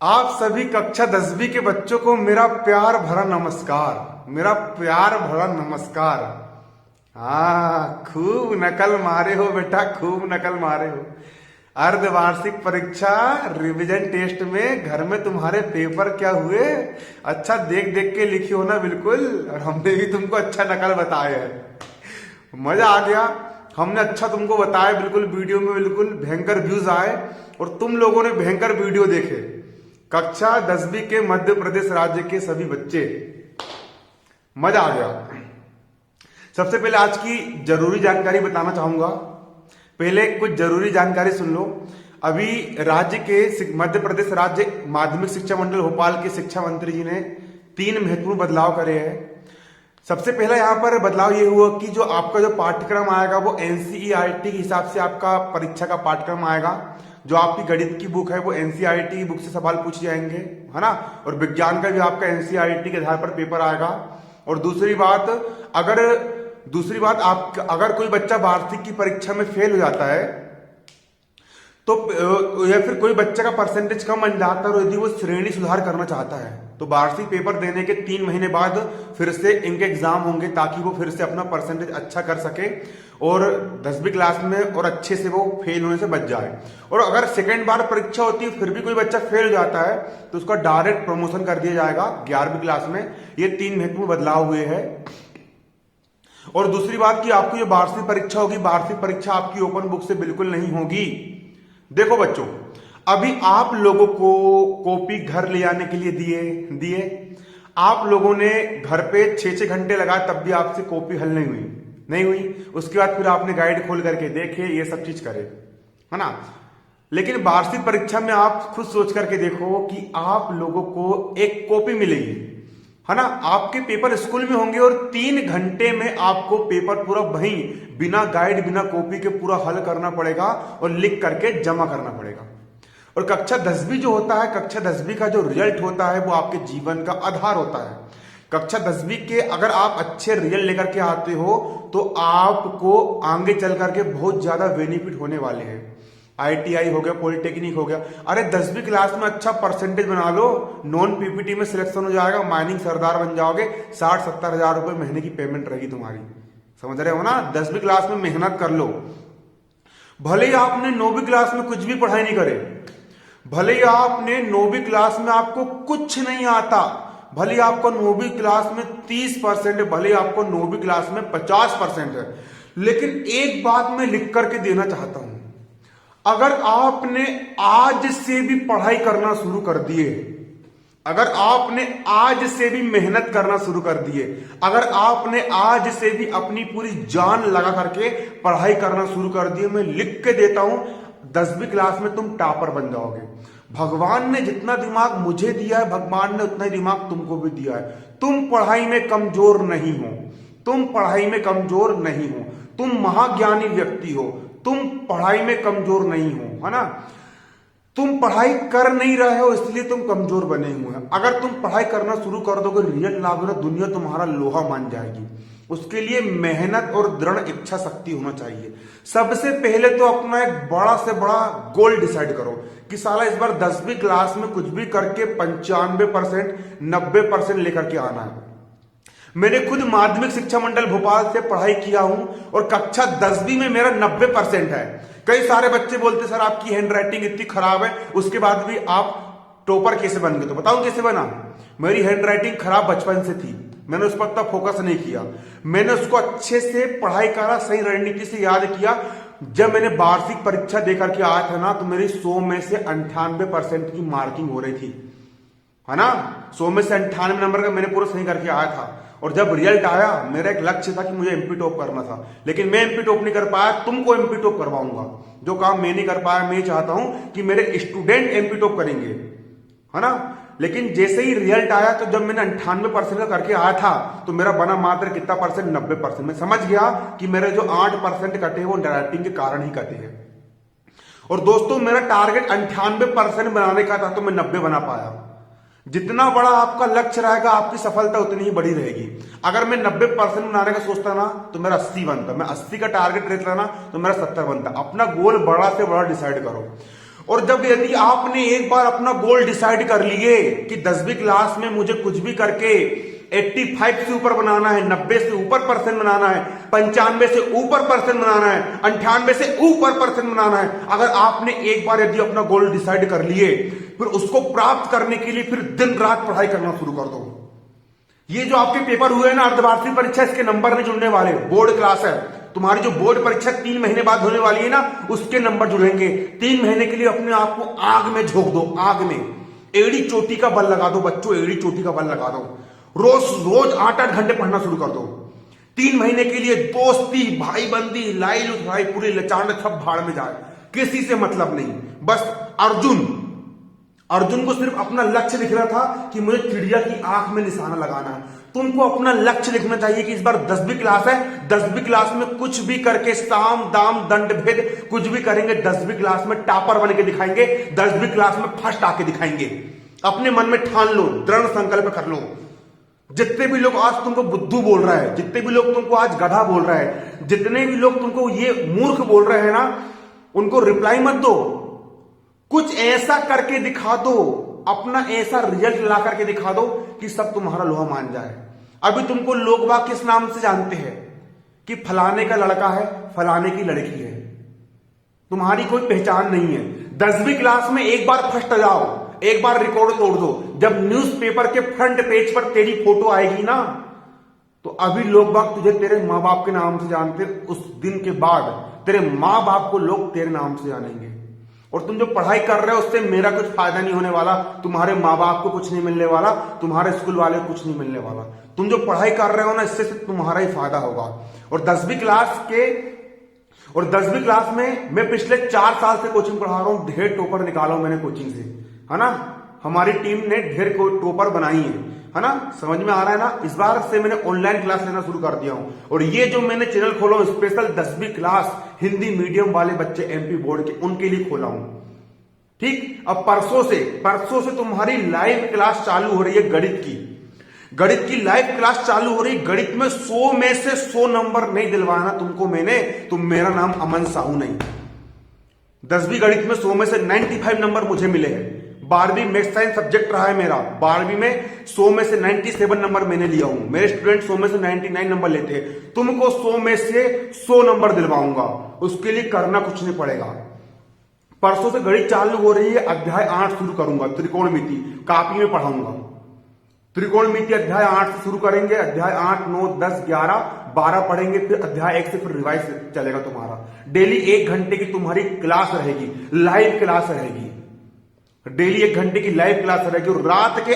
आप सभी कक्षा 10वीं के बच्चों को मेरा प्यार भरा नमस्कार। मेरा प्यार भरा नमस्कार। हाँ, खूब नकल मारे हो बेटा, खूब नकल मारे हो। अर्धवार्षिक परीक्षा रिवीजन टेस्ट में घर में तुम्हारे पेपर क्या हुए? अच्छा देख देख के लिखी हो ना बिल्कुल, और हमने भी तुमको अच्छा नकल बताया है। मजा आ गया। हमने अच्छा तुमको बताया, बिल्कुल वीडियो में बिल्कुल भयंकर व्यूज आए और तुम लोगों ने भयंकर वीडियो देखे। कक्षा 10वीं के मध्य प्रदेश राज्य के सभी बच्चे, मजा आ गया। सबसे पहले आज की जरूरी जानकारी बताना चाहूंगा। पहले कुछ जरूरी जानकारी सुन लो। अभी राज्य के मध्य प्रदेश राज्य माध्यमिक शिक्षा मंडल भोपाल के शिक्षा मंत्री जी ने 3 महत्वपूर्ण बदलाव करे हैं। सबसे पहला यहाँ पर बदलाव ये हुआ कि जो आपका जो पाठ्यक्रम आएगा वो एनसीईआरटी के हिसाब से आपका परीक्षा का पाठ्यक्रम आएगा। जो आपकी गणित की बुक है वो एनसीईआरटी की बुक से सवाल पूछे जाएंगे, है ना। और विज्ञान का भी आपका एनसीईआरटी के आधार पर पेपर आएगा। और दूसरी बात, आप अगर कोई बच्चा वार्षिक की परीक्षा में फेल हो जाता है तो या फिर कोई बच्चे का परसेंटेज कम बन जाता है और यदि वो श्रेणी सुधार करना चाहता है तो वार्षिक पेपर देने के 3 महीने बाद फिर से इनके एग्जाम होंगे, ताकि वो फिर से अपना परसेंटेज अच्छा कर सके और 10वीं क्लास में और अच्छे से वो फेल होने से बच जाए। और अगर सेकेंड बार परीक्षा होती है फिर भी कोई बच्चा फेल हो जाता है तो उसका डायरेक्ट प्रमोशन कर दिया जाएगा 11वीं क्लास में। ये 3 महत्वपूर्ण बदलाव हुए हैं। और दूसरी बात कि आपकी जो वार्षिक परीक्षा होगी, वार्षिक परीक्षा आपकी ओपन बुक से बिल्कुल नहीं होगी। देखो बच्चों, अभी आप लोगों को कॉपी घर ले आने के लिए दिए आप लोगों ने घर पे 6-6 घंटे लगाए, तब भी आपसे कॉपी हल नहीं हुई। उसके बाद फिर आपने गाइड खोल करके देखे, ये सब चीज करे, है ना। लेकिन वार्षिक परीक्षा में आप खुद सोच करके देखो कि आप लोगों को एक कॉपी मिलेगी, है ना। आपके पेपर स्कूल में होंगे और 3 घंटे में आपको पेपर पूरा वहीं बिना गाइड बिना कॉपी के पूरा हल करना पड़ेगा और लिख करके जमा करना पड़ेगा। और कक्षा 10वीं जो होता है, कक्षा 10वीं का जो रिजल्ट होता है वो आपके जीवन का आधार होता है। कक्षा 10वीं के अगर आप अच्छे रिजल्ट लेकर के आते हो तो आपको आगे चल करके बहुत ज्यादा बेनिफिट होने वाले हैं। आईटीआई हो गया, पॉलिटेक्निक हो गया। अरे 10वीं क्लास में अच्छा परसेंटेज बना लो, नॉन पीपीटी में सिलेक्शन हो जाएगा, माइनिंग सरदार बन जाओगे, 60-70 हजार रुपए महीने की पेमेंट रहेगी तुम्हारी। समझ रहे हो ना। 10वीं क्लास में मेहनत कर लो। भले ही आपने 9वीं क्लास में कुछ भी पढ़ाई नहीं करे, भले ही आपने 9वीं क्लास में आपको कुछ नहीं आता, भले ही आपको 9वीं क्लास में 30% है, भले ही आपको 9वीं क्लास में 50% है, लेकिन एक बात मैं लिख करके देना चाहता हूं। अगर आपने आज से भी पढ़ाई करना शुरू कर दिए, अगर आपने आज से भी मेहनत करना शुरू कर दिए, अगर आपने आज से भी अपनी पूरी जान लगा करके पढ़ाई करना शुरू कर दिए, मैं लिख के देता हूं 10वीं क्लास में तुम टॉपर बन जाओगे। भगवान ने जितना दिमाग मुझे दिया है, भगवान ने उतना ही दिमाग तुमको भी दिया है। तुम पढ़ाई में कमजोर नहीं हो, तुम पढ़ाई में कमजोर नहीं हो, तुम महाज्ञानी व्यक्ति हो, तुम पढ़ाई में कमजोर नहीं हो, है ना। तुम पढ़ाई कर नहीं रहे हो इसलिए तुम कमजोर बने हुए हैं। अगर तुम पढ़ाई करना शुरू कर दोगे, रिजल्ट लाओगे ना, दुनिया तुम्हारा लोहा मान जाएगी। उसके लिए मेहनत और दृढ़ इच्छा शक्ति होना चाहिए। सबसे पहले तो अपना एक बड़ा से बड़ा गोल डिसाइड करो कि साला इस बार 10वीं क्लास में कुछ भी करके 95%, 90% लेकर के आना है। मैंने खुद माध्यमिक शिक्षा मंडल भोपाल से पढ़ाई किया हूं और कक्षा 10वीं में मेरा 90% है। कई सारे बच्चे बोलते सर आपकी हैंडराइटिंग इतनी खराब है, उसके बाद भी आप टॉपर कैसे बन गए? तो बताऊं कैसे बना। मेरी हैंडराइटिंग खराब बचपन से थी, मैंने उस पर इतना फोकस नहीं किया। मैंने उसको अच्छे से पढ़ाई करा, सही रणनीति से याद किया। जब मैंने वार्षिक परीक्षा देकर के आया था ना, तो मेरी 100 में से 98% की मार्किंग हो रही थी, है ना। 100 में से 98 नंबर का मैंने पूरा सही करके आया था। और जब रिजल्ट आया, मेरा एक लक्ष्य था कि मुझे एमपी टॉप करना था, लेकिन मैं एमपी टॉप नहीं कर पाया। तुमको एमपी टॉप करवाऊंगा। जो काम मैं नहीं कर पाया, मैं चाहता हूं कि मेरे स्टूडेंट एमपी टॉप करेंगे, है ना। लेकिन जैसे ही रिजल्ट आया, तो जब मैंने 98% का करके आया था तो मेरा बना मात्र कितना परसेंट? 90%। मैं समझ गया कि मेरे जो 8% कटे वो राइटिंग के कारण ही कटे हैं। और दोस्तों, मेरा टारगेट 98% बनाने का था, तो मैं 90 बना पाया। जितना बड़ा आपका लक्ष्य रहेगा, आपकी सफलता उतनी ही बड़ी रहेगी। अगर मैं 90% बनाने का सोचता ना तो मेरा 80 बनता, मैं 80 का टारगेट रखता ना तो मेरा 70 बनता। अपना गोल बड़ा से बड़ा डिसाइड करो। और जब यदि आपने एक बार अपना गोल डिसाइड कर लिए कि 10वीं क्लास में मुझे कुछ भी करके 85 से ऊपर बनाना है, 90 से ऊपर परसेंट बनाना है, 95 से ऊपर परसेंट बनाना है, 98 से ऊपर परसेंट बनाना है, अगर आपने एक बार यदि अपना गोल डिसाइड कर लिए, फिर उसको प्राप्त करने के लिए फिर दिन रात पढ़ाई करना शुरू कर दो। ये जो आपके पेपर हुए ना अर्धवार्षिक परीक्षा, इसके नंबर नहीं जुड़ने वाले, बोर्ड क्लास है। तुम्हारी जो बोर्ड परीक्षा 3 महीने बाद होने वाली है ना, उसके नंबर जुड़ेंगे। 3 महीने के लिए अपने आप को आग में झोंक दो, आग में एड़ी चोटी का बल लगा दो बच्चों, एड़ी चोटी का बल लगा दो। रोज रोज 8-8 घंटे पढ़ना शुरू कर दो। 3 महीने के लिए दोस्ती, भाई बंदी, लाई लुथाई, पूरी लचांड सब भाड़ में जाए, किसी से मतलब नहीं। बस अर्जुन को सिर्फ अपना लक्ष्य लिखना था कि मुझे चिड़िया की आंख में निशाना लगाना है। तुमको अपना लक्ष्य लिखना चाहिए कि इस बार 10वीं क्लास है, 10वीं क्लास में कुछ भी करके साम दाम दंड भेद कुछ भी करेंगे, 10वीं क्लास में टॉपर बन के दिखाएंगे, 10वीं क्लास में फर्स्ट आके दिखाएंगे। अपने मन में ठान लो, दृढ़ संकल्प कर लो। जितने भी लोग आज तुमको बुद्धू बोल रहा है, जितने भी लोग तुमको आज गधा बोल रहा है, जितने भी लोग तुमको ये मूर्ख बोल रहे हैं ना, उनको रिप्लाई मत दो। कुछ ऐसा करके दिखा दो, अपना ऐसा रिजल्ट ला करके दिखा दो कि सब तुम्हारा लोहा मान जाए। अभी तुमको लोग बाग किस नाम से जानते हैं कि फलाने का लड़का है, फलाने की लड़की है, तुम्हारी कोई पहचान नहीं है। 10वीं क्लास में एक बार फर्स्ट जाओ, एक बार रिकॉर्ड तोड़ दो। जब न्यूज़पेपर के फ्रंट पेज पर तेरी फोटो आएगी ना, तो अभी लोग बाग तुझे तेरे माँ बाप के नाम से जानते, उस दिन के बाद तेरे माँ बाप को लोग तेरे नाम से जानेंगे। और तुम जो पढ़ाई कर रहे हो उससे मेरा कुछ फायदा नहीं होने वाला, तुम्हारे माँ बाप को कुछ नहीं मिलने वाला, तुम्हारे स्कूल वाले को कुछ नहीं मिलने वाला। तुम जो पढ़ाई कर रहे हो ना, इससे तुम्हारा ही फायदा होगा। और 10वीं क्लास में मैं पिछले 4 साल से कोचिंग पढ़ा रहा हूं, ढेर टॉपर निकाला हूं मैंने कोचिंग से, है ना। हमारी टीम ने ढेर टॉपर बनाई है ना। समझ में आ रहा है ना। इस बार से मैंने ऑनलाइन क्लास लेना शुरू कर दिया हूं, और ये जो मैंने चैनल खोला हूं स्पेशल 10वीं क्लास हिंदी मीडियम वाले बच्चे एमपी बोर्ड के, उनके लिए खोला हूं। ठीक, अब परसों से तुम्हारी लाइव क्लास चालू हो रही है, गणित की लाइव क्लास चालू हो रही। गणित में 100 में से 100 नंबर नहीं दिलवाना तुमको मैंने, तो मेरा नाम अमन साहू नहीं। 10वीं गणित में 100 में से 95 नंबर मुझे मिले हैं। 12वीं मैथ्स साइंस सब्जेक्ट रहा है मेरा, 12वीं में 100 में से 97 नंबर मैंने लिया हूं। मेरे स्टूडेंट 100 में से 99 नंबर लेते हैं। तुमको 100 में से 100 नंबर दिलवाऊंगा, उसके लिए करना कुछ नहीं पड़ेगा। परसों से गणित चालू हो रही है, अध्याय 8 शुरू करूंगा, त्रिकोणमिति कापी में पढ़ाऊंगा। त्रिकोणमिति अध्याय 8 से शुरू करेंगे, अध्याय 8, 9, 10, 11, 12 पढ़ेंगे, फिर अध्याय 1 से फिर रिवाइज चलेगा तुम्हारा। डेली 1 घंटे की तुम्हारी क्लास रहेगी, लाइव क्लास रहेगी। डेली 1 घंटे की लाइव क्लास रहेगी, और रात के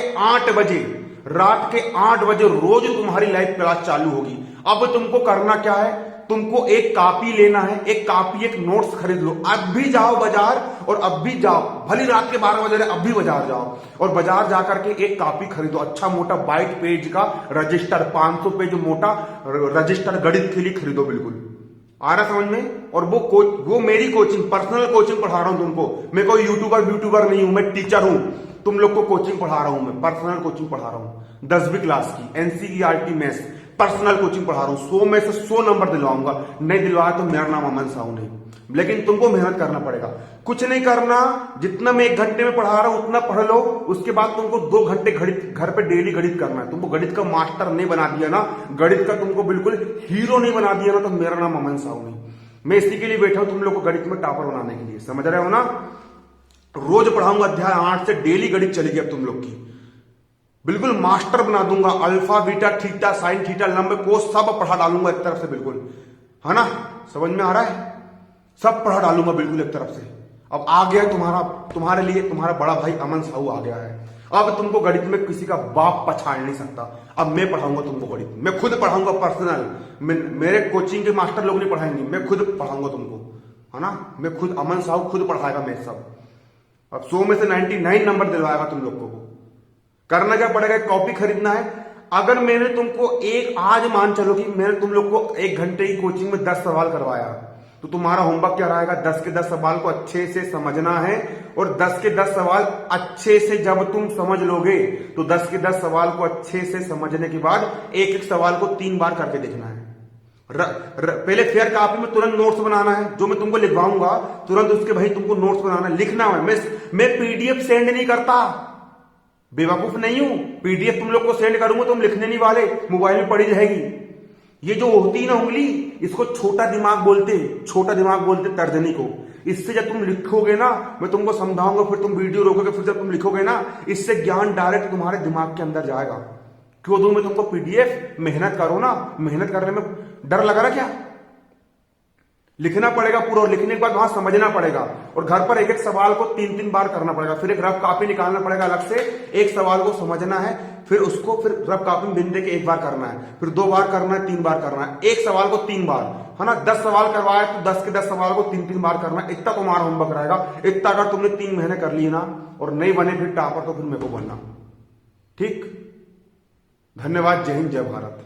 8 बजे रोज तुम्हारी लाइव क्लास चालू होगी। अब तुमको करना क्या है, तुमको एक कॉपी लेना है, एक नोट्स खरीद लो। अब भी जाओ बाजार, और अब भी जाओ, भली रात के 12 बजे अब भी बाजार जाओ, और बाजार जाकर के एक कॉपी खरीदो, अच्छा मोटा 22 पेज का रजिस्टर, 500 पेज मोटा रजिस्टर गणित के लिए खरीदो। बिल्कुल आ रहा समझ में। और वो मेरी कोचिंग, पर्सनल कोचिंग पढ़ा रहा हूं तुमको। मैं कोई यूट्यूबर नहीं हूं, मैं टीचर हूं। तुम लोग को कोचिंग पढ़ा रहा हूं, मैं पर्सनल कोचिंग पढ़ा रहा हूं। 10वीं क्लास की एनसीईआरटी मैथ्स पर्सनल कोचिंग पढ़ा रहा हूं। 100 में से 100 नंबर दिलवाऊंगा। नहीं दिलवाया तो मेरा नाम अमन साहू नहीं। लेकिन तुमको मेहनत करना पड़ेगा, कुछ नहीं करना। जितना मैं 1 घंटे में पढ़ा रहा हूं उतना पढ़ लो, उसके बाद तुमको 2 घंटे घर पे डेली गणित करना है। तुमको गणित का मास्टर नहीं बना दिया ना, गणित का तुमको बिल्कुल हीरो नहीं बना दिया ना, तो मेरा नाम अमन साहू नहीं। मैं इसी के लिए बैठा हूं तुम लोग को गणित में टॉपर बनाने के लिए, समझ रहे हो ना। रोज पढ़ाऊंगा अध्याय 8 से, डेली गणित चलेगी अब तुम लोग की, बिल्कुल मास्टर बना दूंगा। Alpha beta theta sine theta लंब को सब पढ़ा डालूंगा एक तरफ से, बिल्कुल, है ना। समझ में आ रहा है, सब पढ़ा डालूंगा बिल्कुल एक तरफ से। अब आ गया तुम्हारे लिए तुम्हारा बड़ा भाई अमन साहू आ गया है। अब तुमको गणित में किसी का बाप पछाड़ नहीं सकता। अब मैं पढ़ाऊंगा तुमको गणित, मैं खुद पढ़ाऊंगा पर्सनल। मेरे कोचिंग के मास्टर लोग नहीं पढ़ाएंगे, मैं खुद पढ़ाऊंगा तुमको, है ना। मैं खुद, अमन साहू खुद पढ़ाएगा मैं सब। अब 100 में से 99 नंबर दिलवाएगा तुम लोग को। करना क्या पड़ेगा, कॉपी खरीदना है। अगर मैंने तुमको आज मान चलो कि मैंने तुम लोग को 1 घंटे की कोचिंग में 10 सवाल करवाया, तो तुम्हारा होमवर्क क्या रहेगा, 10 के 10 सवाल को अच्छे से समझना है। और 10 के 10 सवाल अच्छे से जब तुम समझ लोगे, तो 10 के 10 सवाल को अच्छे से समझने के बाद एक सवाल को 3 बार करके देखना है। पहले फेयर कॉपी में तुरंत नोट्स बनाना है, जो मैं तुमको लिखवाऊंगा तुरंत उसके भाई तुमको नोट्स बनाना है, लिखना है। मैं पीडीएफ सेंड नहीं करता, बेवकूफ नहीं हूं। पीडीएफ तुम लोग को सेंड करूंगा, तुम लिखने नहीं वाले, मोबाइल में पड़ी रहेगी। ये जो होती है ना उंगली, इसको छोटा दिमाग बोलते, छोटा दिमाग बोलते तर्जनी को। इससे जब तुम लिखोगे ना, मैं तुमको समझाऊंगा, फिर तुम वीडियो रोकोगे, फिर जब तुम लिखोगे ना, इससे ज्ञान डायरेक्ट तुम्हारे दिमाग के अंदर जाएगा। क्यों दूं मैं तुमको पीडीएफ? मेहनत करो ना, मेहनत करने में डर लगा ना क्या? लिखना पड़ेगा पूरा, और लिखने के बाद वहां समझना पड़ेगा, और घर पर एक एक सवाल को 3-3 बार करना पड़ेगा, फिर एक रफ कॉपी निकालना पड़ेगा अलग से, एक सवाल को समझना है, फिर उसको फिर रफ कॉपी में बिन दे के 1 बार करना है, फिर 2 बार करना है, 3 बार करना है, एक सवाल को 3 बार, है ना। 10 सवाल करवाए तो 10 के 10 सवाल को 3-3 बार करना है। इतना तुम्हारा होमवर्क रहेगा। इतना अगर तुमने 3 महीने कर लिए ना और नहीं बने फिर टॉपर, तो फिर मेरे को बोलना, ठीक। धन्यवाद। जय हिंद, जय भारत।